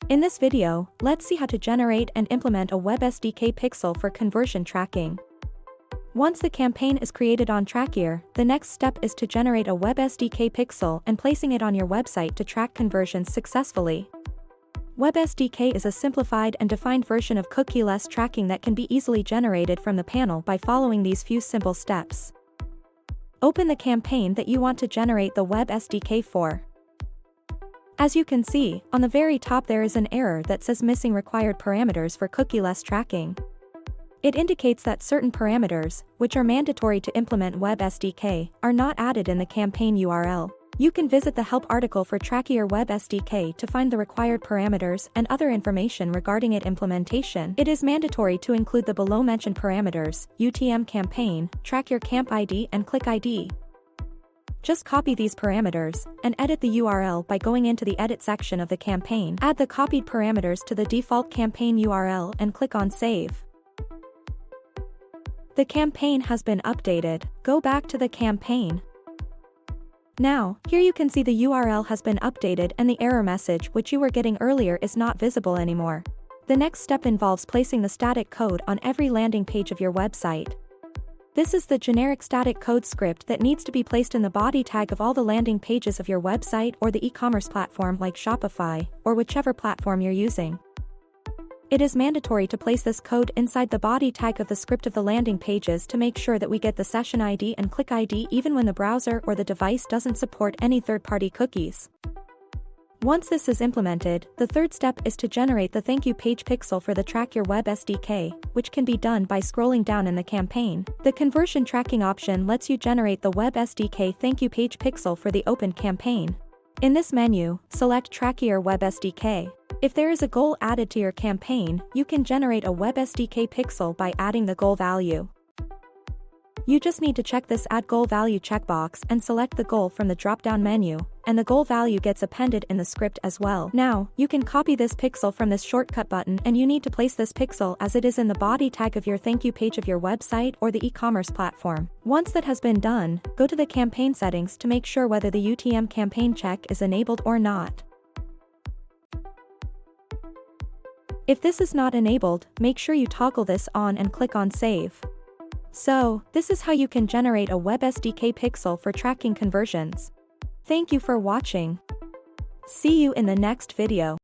In this video, let's see how to generate and implement a WebSDK Pixel for conversion tracking. Once the campaign is created on Trackier, the next step is to generate a WebSDK Pixel and placing it on your website to track conversions successfully. WebSDK is a simplified and defined version of cookie-less tracking that can be easily generated from the panel by following these few simple steps. Open the campaign that you want to generate the WebSDK for. As you can see, on the very top there is an error that says missing required parameters for cookie-less tracking. It indicates that certain parameters, which are mandatory to implement WebSDK, are not added in the campaign URL. You can visit the help article for Trackier WebSDK to find the required parameters and other information regarding its implementation. It is mandatory to include the below-mentioned parameters: UTM campaign, Trackier camp ID and click ID. Just copy these parameters, and edit the URL by going into the Edit section of the campaign. Add the copied parameters to the default campaign URL and click on Save. The campaign has been updated. Go back to the campaign. Now, here you can see the URL has been updated and the error message which you were getting earlier is not visible anymore. The next step involves placing the static code on every landing page of your website. This is the generic static code script that needs to be placed in the body tag of all the landing pages of your website or the e-commerce platform like Shopify, or whichever platform you're using. It is mandatory to place this code inside the body tag of the script of the landing pages to make sure that we get the session ID and click ID even when the browser or the device doesn't support any third-party cookies. Once this is implemented, the third step is to generate the thank you page pixel for the Trackier WebSDK, which can be done by scrolling down in the campaign. The conversion tracking option lets you generate the WebSDK thank you page pixel for the opened campaign. In this menu, select Trackier WebSDK. If there is a goal added to your campaign, you can generate a WebSDK pixel by adding the goal value. You just need to check this Add Goal Value checkbox and select the goal from the drop-down menu, and the goal value gets appended in the script as well. Now, you can copy this pixel from this shortcut button and you need to place this pixel as it is in the body tag of your thank you page of your website or the e-commerce platform. Once that has been done, go to the campaign settings to make sure whether the UTM campaign check is enabled or not. If this is not enabled, make sure you toggle this on and click on Save. So, this is how you can generate a WebSDK pixel for tracking conversions. Thank you for watching. See you in the next video.